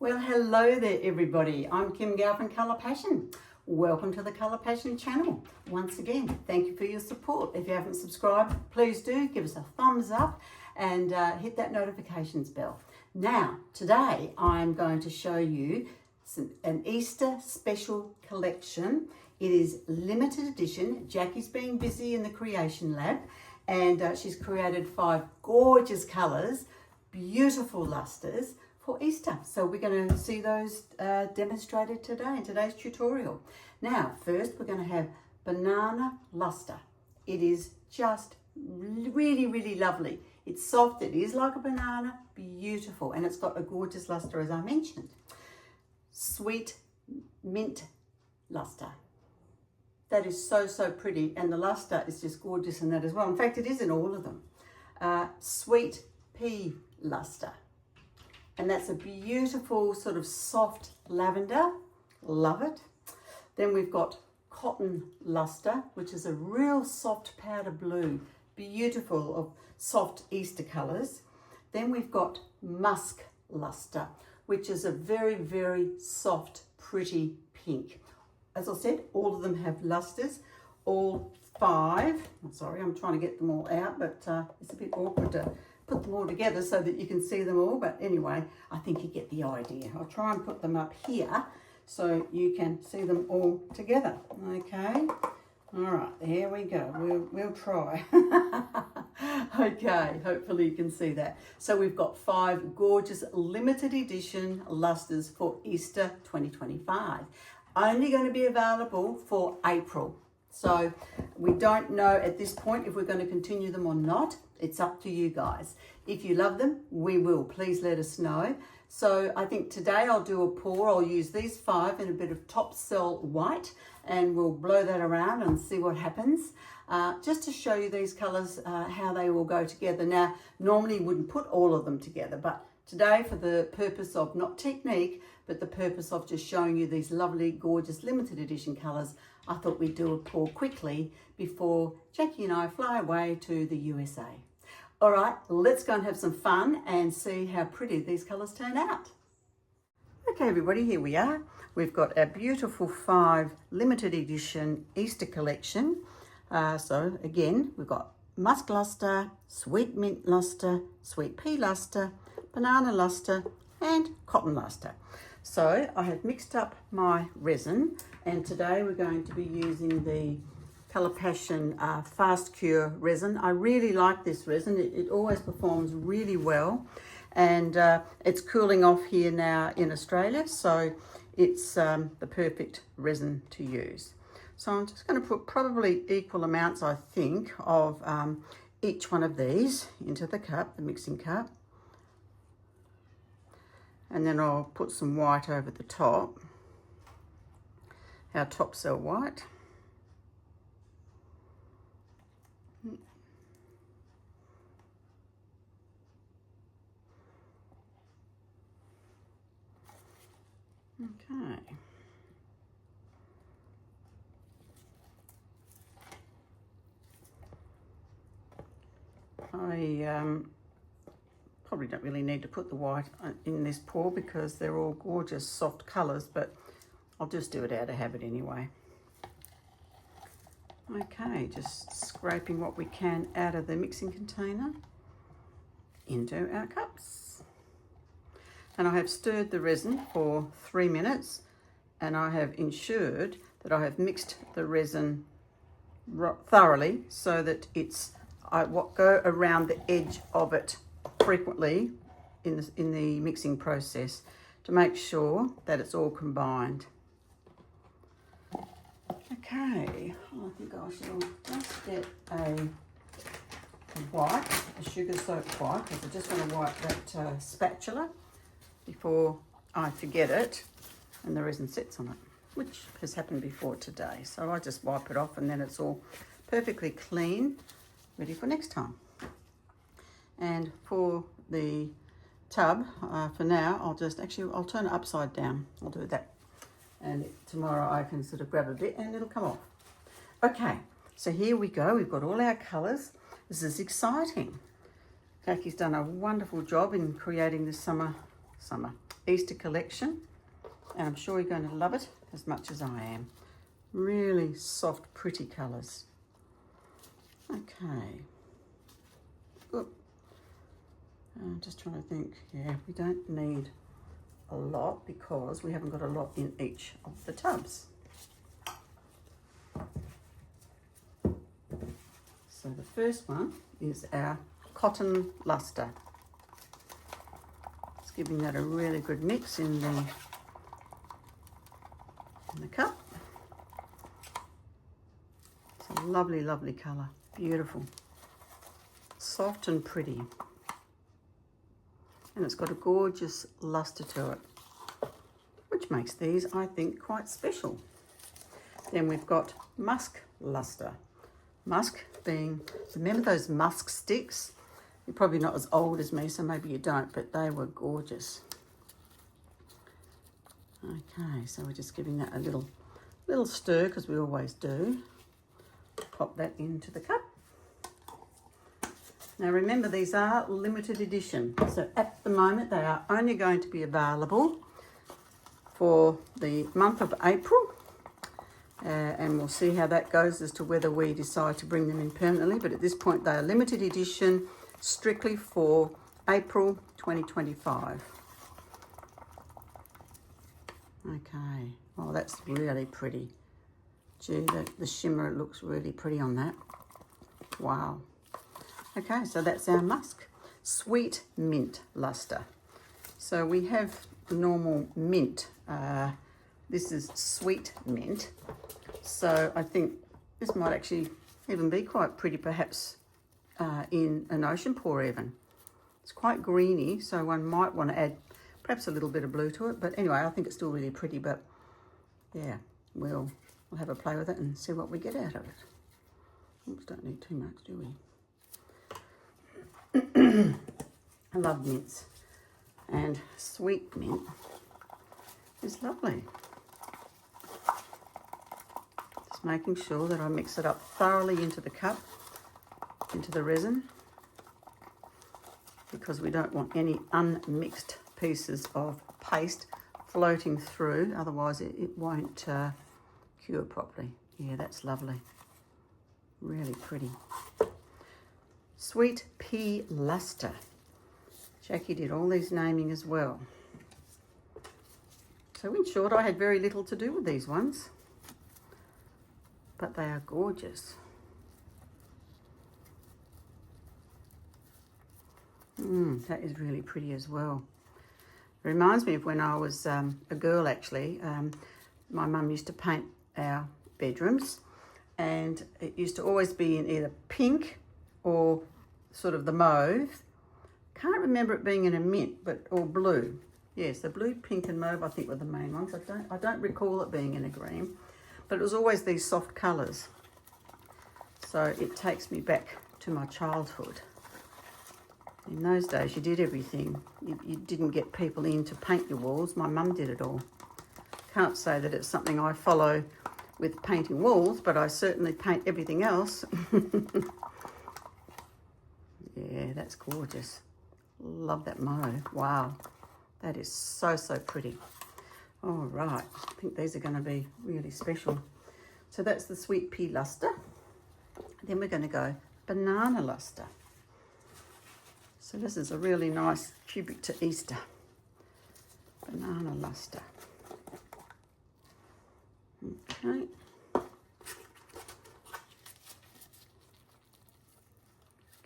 Well, hello there everybody. I'm Kim Gow from Colour Passion. Welcome to the Colour Passion channel. Once again, thank you for your support. If you haven't subscribed, please do give us a thumbs up and hit that notifications bell. Now, today I'm going to show you an Easter special collection. It is limited edition. Jacki's been busy in the creation lab and she's created 5 gorgeous colours, beautiful lusters for Easter. So we're going to see those demonstrated today in today's tutorial. Now, first we're going to have banana luster. It is just really, really lovely. It's soft, it is like a banana, beautiful, and it's got a gorgeous luster as I mentioned. Sweet mint luster. That is so, so pretty, and the luster is just gorgeous in that as well. In fact, it is in all of them. Sweet Pea Luster. And that's a beautiful sort of soft lavender. Love it. Then we've got Cotton Luster, which is a real soft powder blue. Beautiful of soft Easter colours. Then we've got Musk Luster, which is a very, very soft, pretty pink. As I said, all of them have lusters, all 5. I'm sorry, I'm trying to get them all out, but it's a bit awkward to put them all together so that you can see them all. But anyway, I think you get the idea. I'll try and put them up here so you can see them all together. Okay. All right, here we go. We'll try. Okay, hopefully you can see that. So we've got 5 gorgeous limited edition lusters for Easter 2025. Only going to be available for April. So we don't know at this point if we're going to continue them or not. It's up to you guys. If you love them, we will. Please let us know. So I think today I'll do a pour. I'll use these 5 in a bit of top cell white and we'll blow that around and see what happens. Just to show you these colours, how they all go together. Now, normally you wouldn't put all of them together, but today for the purpose of not technique, but the purpose of just showing you these lovely, gorgeous limited edition colours, I thought we'd do a pour quickly before Jackie and I fly away to the USA. All right, let's go and have some fun and see how pretty these colours turn out. Okay, everybody, here we are. We've got our beautiful 5 limited edition Easter collection. So again, we've got Musk Luster, Sweet Mint Luster, Sweet Pea Luster, Banana Luster, and Cotton Luster. So I have mixed up my resin, and today we're going to be using the Colour Passion Fast Cure resin. I really like this resin. It always performs really well, and it's cooling off here now in Australia, so it's the perfect resin to use. So I'm just going to put probably equal amounts, I think, of each one of these into the cup, the mixing cup. And then I'll put some white over the top, our top cell white. Okay. I probably don't really need to put the white in this pour because they're all gorgeous soft colours, but I'll just do it out of habit anyway. Okay, just scraping what we can out of the mixing container into our cups. And I have stirred the resin for 3 minutes, and I have ensured that I have mixed the resin thoroughly so that I go around the edge of it frequently in the mixing process to make sure that it's all combined. Okay, I think I shall just get a sugar soaked white, because I just want to wipe that spatula before I forget it and the resin sits on it, which has happened before today. So I just wipe it off and then it's all perfectly clean, ready for next time. And for the tub, for now, I'll turn it upside down. I'll do that. And tomorrow I can sort of grab a bit and it'll come off. Okay, so here we go. We've got all our colours. This is exciting. Jacki's done a wonderful job in creating this Easter collection, and I'm sure you're going to love it as much as I am. Really soft, pretty colours. Okay. Oop. I'm just trying to think. Yeah, we don't need a lot because we haven't got a lot in each of the tubs. So the first one is our cotton luster. Just giving that a really good mix in the cup. It's a lovely, lovely colour. Beautiful. Soft and pretty. And it's got a gorgeous luster to it, which makes these, I think, quite special. Then we've got Musk Luster. Musk being, remember those musk sticks? You're probably not as old as me, so maybe you don't, but they were gorgeous. Okay, so we're just giving that a little stir, because we always do. Pop that into the cup. Now remember, these are limited edition, so at the moment they are only going to be available for the month of April, and we'll see how that goes as to whether we decide to bring them in permanently, but at this point they are limited edition strictly for April 2025. Okay, oh, that's really pretty. Gee, the shimmer looks really pretty on that. Wow. Okay, so that's our musk. Sweet mint luster. So we have the normal mint. This is sweet mint. So I think this might actually even be quite pretty, perhaps in an ocean pour even. It's quite greeny, so one might want to add perhaps a little bit of blue to it. But anyway, I think it's still really pretty, but yeah, we'll have a play with it and see what we get out of it. Oops, don't need too much, do we? I love mints, and sweet mint is lovely. Just making sure that I mix it up thoroughly into the cup, into the resin, because we don't want any unmixed pieces of paste floating through, otherwise it won't cure properly. Yeah, that's lovely. Really pretty. Sweet Pea Luster. Jackie did all these naming as well. So in short, I had very little to do with these ones, but they are gorgeous. That is really pretty as well. It reminds me of when I was a girl, actually. My mum used to paint our bedrooms, and it used to always be in either pink or sort of the mauve. Can't remember it being in a mint, or blue. Yes, the blue, pink and mauve I think were the main ones. I don't recall it being in a green, but it was always these soft colours. So it takes me back to my childhood. In those days you did everything. You didn't get people in to paint your walls. My mum did it all. Can't say that it's something I follow with painting walls, but I certainly paint everything else. Yeah, that's gorgeous. Love that mauve. Wow, that is so, so pretty. All right, I think these are going to be really special. So that's the Sweet Pea Luster. Then we're going to go Banana Luster. So this is a really nice tribute to Easter. Banana Luster. Okay.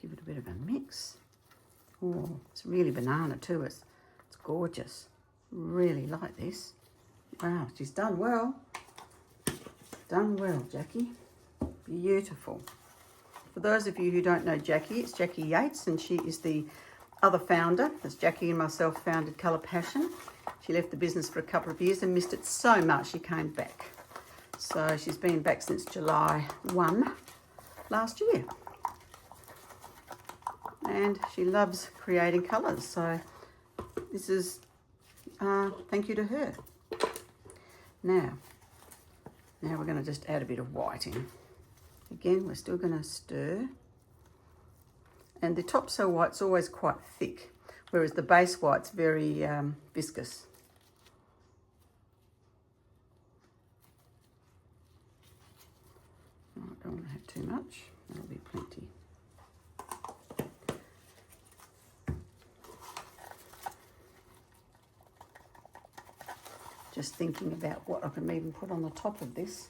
Give it a bit of a mix. Oh, it's really banana too. It's gorgeous. Really like this. Wow, she's done well. Done well, Jackie. Beautiful. For those of you who don't know Jackie, it's Jackie Yates, and she is the other founder. As Jackie and myself founded Colour Passion. She left the business for a couple of years and missed it so much she came back. So she's been back since July 1 last year. And she loves creating colours, so this is thank you to her. Now we're going to just add a bit of white in. Again, we're still going to stir. And the top cell white's always quite thick, whereas the base white's very viscous. too much. That'll be plenty. Just thinking about what I can even put on the top of this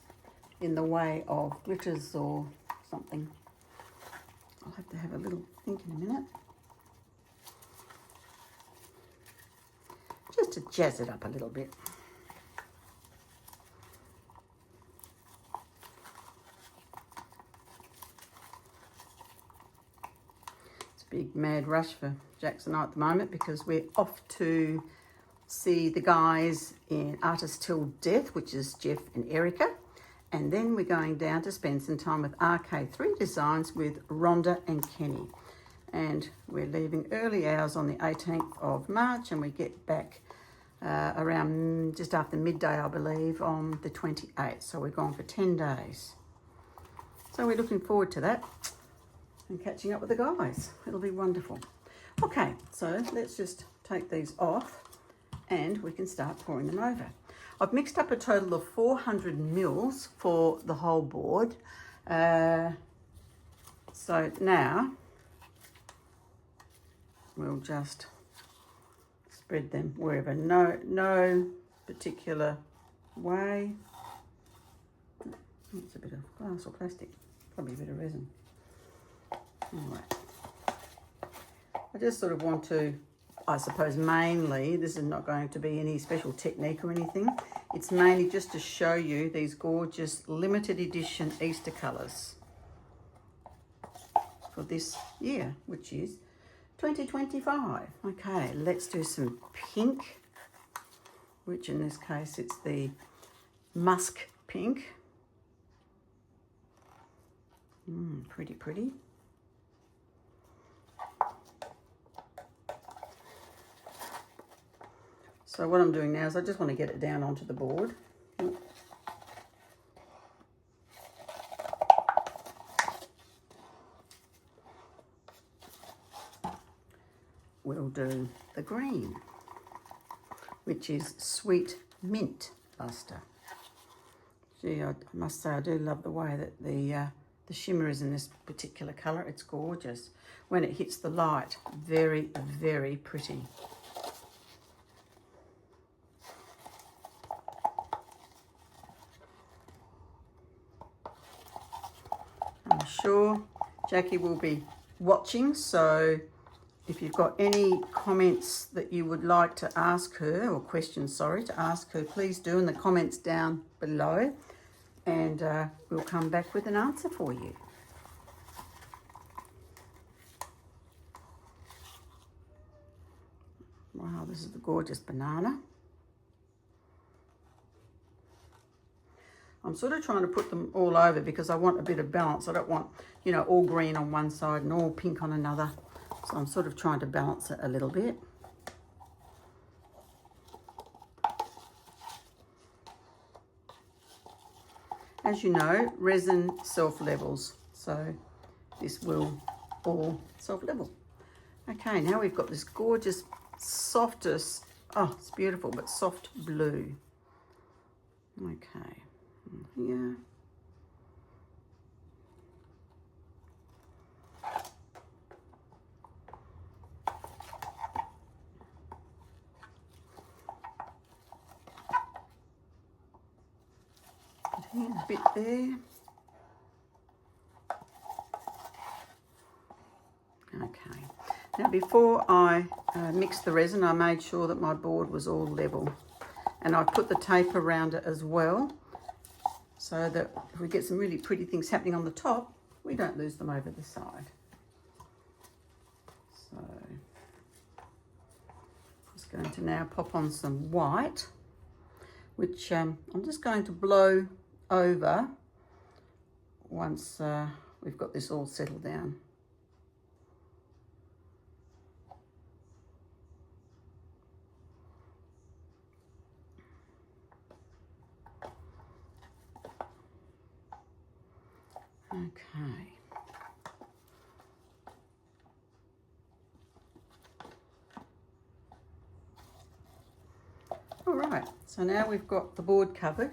in the way of glitters or something. I'll have to have a little think in a minute. Just to jazz it up a little bit. It's a big mad rush for Jax and I at the moment because we're off to see the guys in Artist Till Death, which is Jeff and Erica. And then we're going down to spend some time with RK3 Designs with Rhonda and Kenny. And we're leaving early hours on the 18th of March and we get back around just after midday, I believe, on the 28th. So we're gone for 10 days. So we're looking forward to that and catching up with the guys. It'll be wonderful. Okay, so let's just take these off and we can start pouring them over. I've mixed up a total of 400 mils for the whole board. So now we'll just spread them wherever. No particular way. It's a bit of glass or plastic, probably a bit of resin. All right. I just sort of want to, I suppose mainly, this is not going to be any special technique or anything. It's mainly just to show you these gorgeous limited edition Easter colours for this year, which is 2025. Okay, let's do some pink, which in this case it's the musk pink. Pretty, pretty. So what I'm doing now is I just want to get it down onto the board. We'll do the green, which is Sweet Mint Luster. Gee, I must say I do love the way that the shimmer is in this particular colour. It's gorgeous. When it hits the light, very, very pretty. I'm sure Jackie will be watching, so if you've got any comments that you would like to ask her, or questions, sorry, to ask her, please do in the comments down below, and we'll come back with an answer for you. Wow, this is the gorgeous banana. I'm sort of trying to put them all over because I want a bit of balance. I don't want, you know, all green on one side and all pink on another. So I'm sort of trying to balance it a little bit. As you know, resin self-levels, so this will all self-level. Okay, now we've got this gorgeous, softest, oh, it's beautiful, but soft blue. Okay, here. A bit there. Okay. Now before I mixed the resin, I made sure that my board was all level. And I put the tape around it as well, so that if we get some really pretty things happening on the top, we don't lose them over the side. So, I'm just going to now pop on some white, which I'm just going to blow over once we've got this all settled down. Okay. All right, so now we've got the board covered.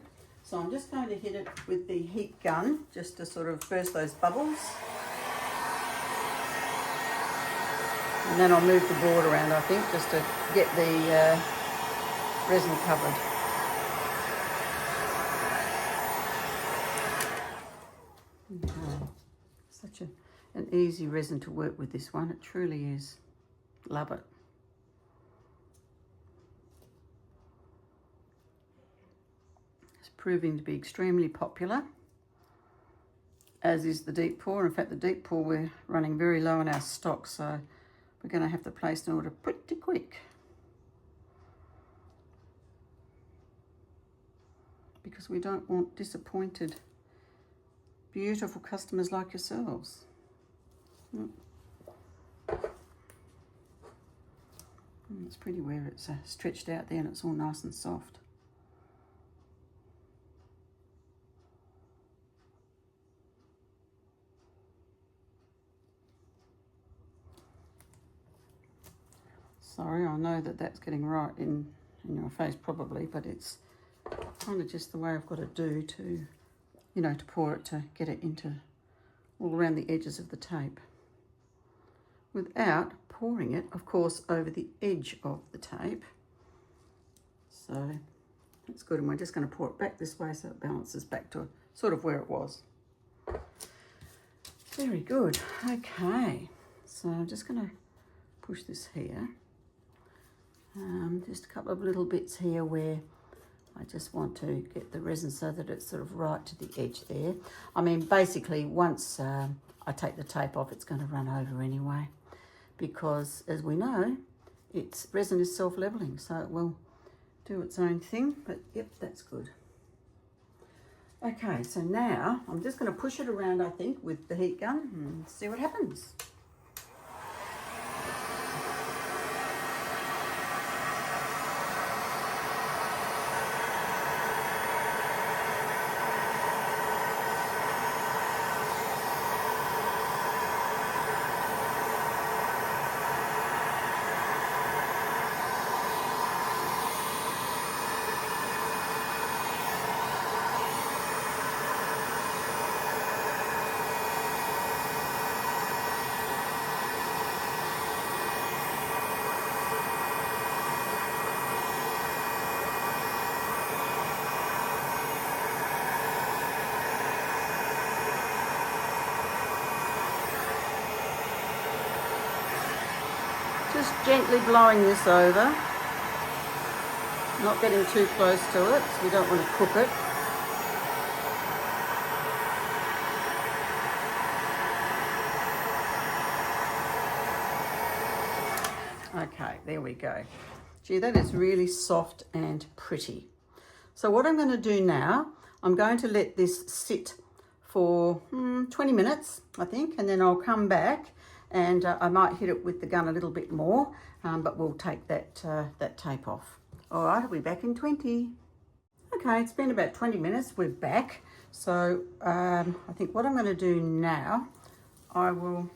So I'm just going to hit it with the heat gun just to sort of burst those bubbles. And then I'll move the board around, I think, just to get the resin covered. Okay. Such an easy resin to work with, this one. It truly is. Love it. It's proving to be extremely popular, as is the deep pour. In fact, the deep pour, we're running very low on our stock, so we're going to have to place an order pretty quick, because we don't want disappointed, beautiful customers like yourselves. It's pretty where it's stretched out there and it's all nice and soft. Sorry, I know that that's getting right in your face probably, but it's kind of just the way I've got to do to, you know, to pour it, to get it into all around the edges of the tape, without pouring it, of course, over the edge of the tape. So that's good, and we're just going to pour it back this way so it balances back to sort of where it was. Very good. Okay, so I'm just going to push this here. Just a couple of little bits here where I just want to get the resin so that it's sort of right to the edge there. I mean, basically, once I take the tape off, it's going to run over anyway, because as we know, resin is self-leveling, so it will do its own thing. But yep, that's good. Okay, so now I'm just going to push it around, I think, with the heat gun and see what happens. Just gently blowing this over, not getting too close to it, so we don't want to cook it. Okay, there we go. Gee, that is really soft and pretty. So what I'm going to do now, I'm going to let this sit for 20 minutes, I think, and then I'll come back and I might hit it with the gun a little bit more, but we'll take that tape off. All right, I'll be back in 20. Okay, it's been about 20 minutes. We're back. So I think what I'm going to do now, I will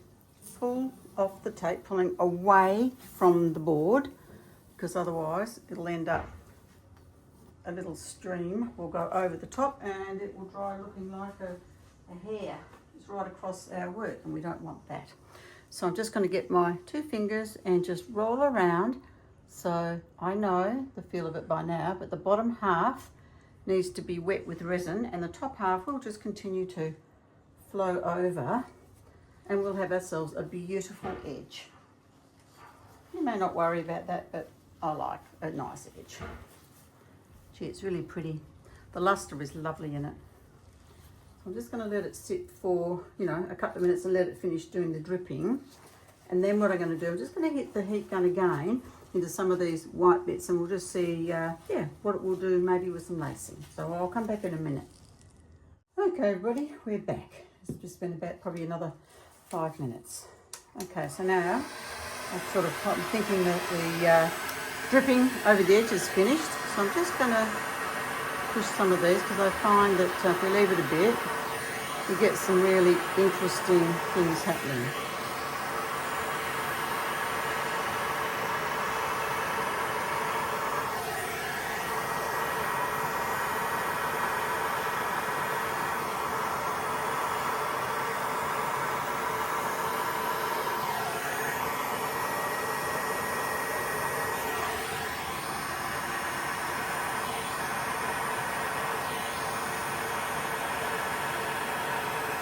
pull off the tape, pulling away from the board, because otherwise it'll end up, a little stream will go over the top and it will dry looking like a hair. It's right across our work, and we don't want that. So I'm just going to get my 2 fingers and just roll around. So I know the feel of it by now, but the bottom half needs to be wet with resin, and the top half will just continue to flow over, and we'll have ourselves a beautiful edge. You may not worry about that, but I like a nice edge. Gee, it's really pretty. The luster is lovely in it. So I'm just going to let it sit for, you know, a couple of minutes and let it finish doing the dripping. And then what I'm going to do, I'm just going to hit the heat gun again into some of these white bits, and we'll just see, yeah, what it will do maybe with some lacing. So I'll come back in a minute. Okay, everybody, we're back. It's just been about probably another 5 minutes. Okay, so now I'm thinking that the dripping over the edge is finished. So I'm just going to push some of these, because I find that if we leave it a bit, we get some really interesting things happening.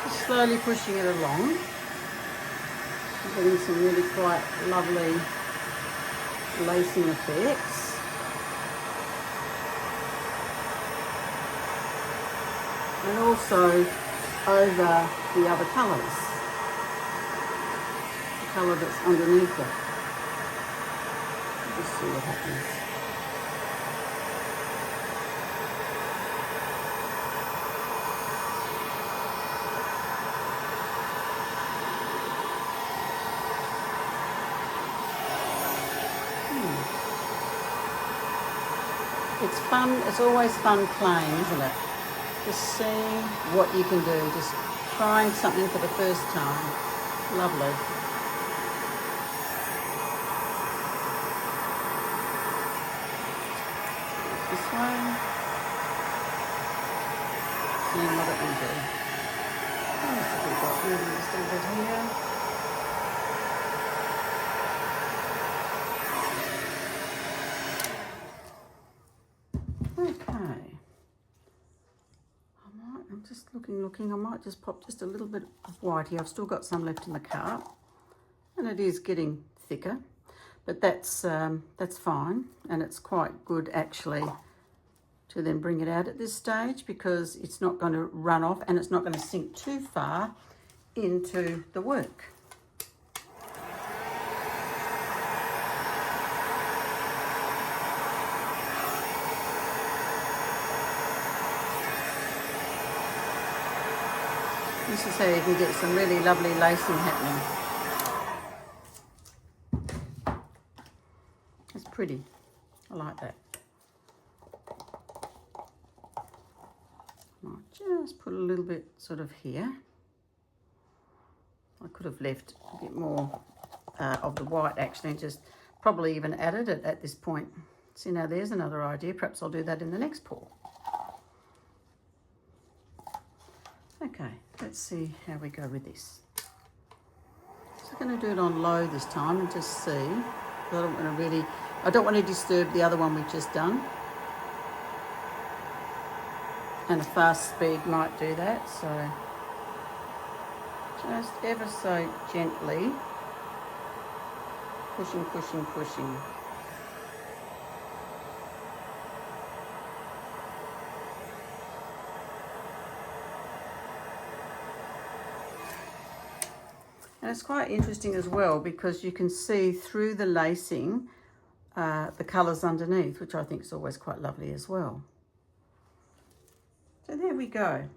Just slowly pushing it along. I'm getting some really quite lovely lacing effects. And also over the other colours, the colour that's underneath it. Just see what happens. It's fun, it's always fun playing, isn't it? Just seeing what you can do, just trying something for the first time. Lovely. This way. Seeing what it will do. Oh, so we've got maybe just a little bit here. I'm just looking. I might just pop just a little bit of white here. I've still got some left in the cup, and it is getting thicker, but that's fine, and it's quite good actually to then bring it out at this stage because it's not going to run off and it's not going to sink too far into the work. This is how you can get some really lovely lacing happening. It's pretty. I like that. I'll just put a little bit sort of here. I could have left a bit more of the white actually and just probably even added it at this point. See, now there's another idea. Perhaps I'll do that in the next pour. Okay, let's see how we go with this. So I'm going to do it on low this time and just see. I don't want to disturb the other one we've just done. And a fast speed might do that, so just ever so gently pushing. And it's quite interesting as well because you can see through the lacing the colours underneath, which I think is always quite lovely as well. So there we go.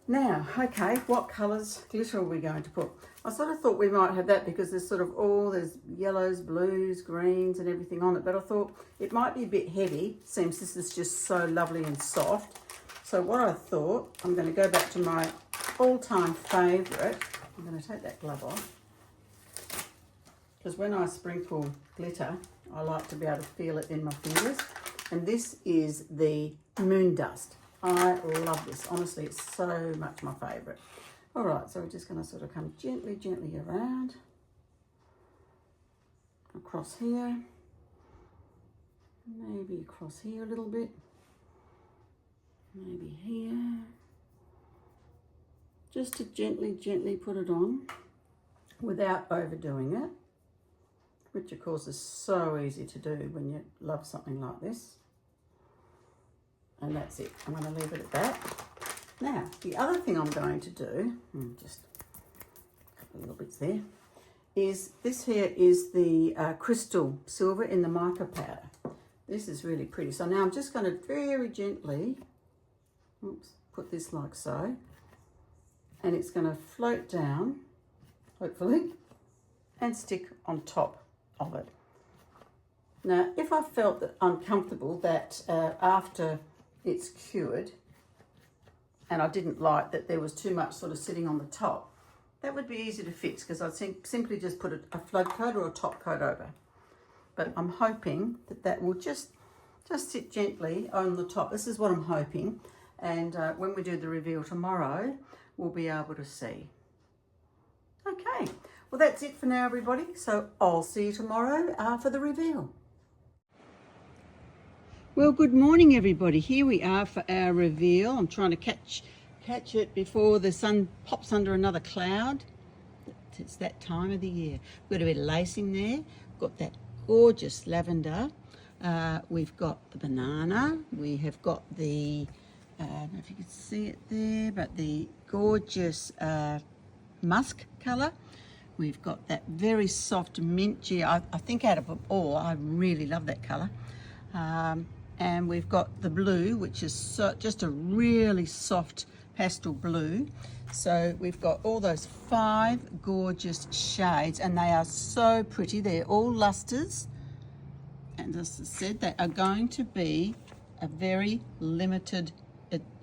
Now, okay, what colours glitter are we going to put? I sort of thought we might have that because there's there's yellows, blues, greens and everything on it, but I thought it might be a bit heavy since this is just so lovely and soft. So what I thought, I'm going to go back to my all-time favourite. I'm going to take that glove off because when I sprinkle glitter, I like to be able to feel it in my fingers. And this is the moon dust. I love this. Honestly, it's so much my favourite. All right, so we're just going to sort of come gently around. Across here. Maybe across here a little bit. Maybe here. Just to gently put it on without overdoing it, which of course is so easy to do when you love something like this. And that's it. I'm going to leave it at that. Now, the other thing I'm going to do, just a couple of little bits there, is this here is the crystal silver in the mica powder. This is really pretty. So now I'm just going to very gently, put this like so. And it's going to float down, hopefully, and stick on top of it. Now, if I felt that uncomfortable that after it's cured, and I didn't like that there was too much sort of sitting on the top, that would be easy to fix because I'd simply just put a float coat or a top coat over. But I'm hoping that that will just sit gently on the top. This is what I'm hoping. And when we do the reveal tomorrow, we'll be able to see. Okay, well that's it for now everybody. So I'll see you tomorrow for the reveal. Well, good morning everybody. Here we are for our reveal. I'm trying to catch catch it before the sun pops under another cloud. It's that time of the year. We've got a bit of lacing there. Got that gorgeous lavender. We've got the banana. We have got the, I don't know if you can see it there, but the gorgeous musk colour. We've got that very soft mint. Gee, I think out of them all, I really love that colour. And we've got the blue, which is just a really soft pastel blue. So we've got all those 5 gorgeous shades, and they are so pretty. They're all lusters, and as I said, they are going to be a very limited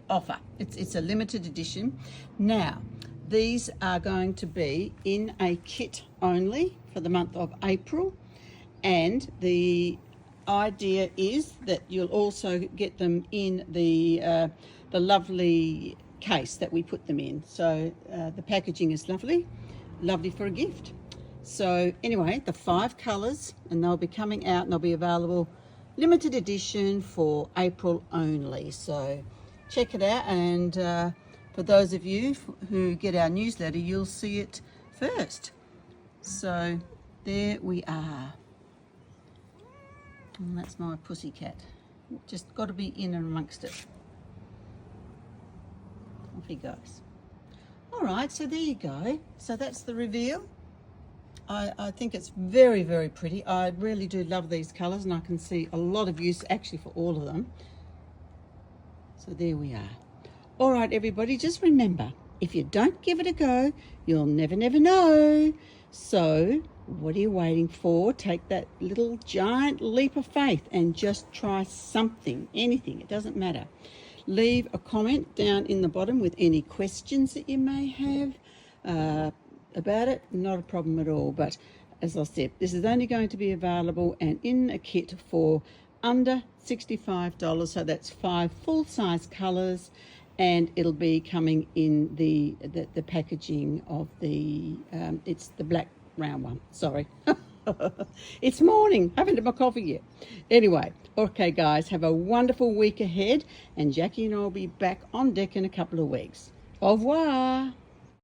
offer. It's a limited edition. Now, these are going to be in a kit only for the month of April, and the idea is that you'll also get them in the lovely case that we put them in. So the packaging is lovely for a gift. So anyway, the 5 colours, and they'll be coming out and they'll be available limited edition for April only. So check it out, and for those of you who get our newsletter, you'll see it first. So there we are. And that's my pussycat. Just got to be in and amongst it. Off he goes. All right, so there you go. So that's the reveal. I think it's very, very pretty. I really do love these colours, and I can see a lot of use actually for all of them. So there we are. All right, everybody, just remember, if you don't give it a go, you'll never, never know. So what are you waiting for? Take that little giant leap of faith and just try something, anything. It doesn't matter. Leave a comment down in the bottom with any questions that you may have about it. Not a problem at all. But as I said, this is only going to be available and in a kit for under $65. So that's 5 full-size colours, and it'll be coming in the packaging of the it's the black round one. Sorry. It's morning. Haven't had my coffee yet. Anyway, okay guys, have a wonderful week ahead, and Jackie and I will be back on deck in a couple of weeks. Au revoir.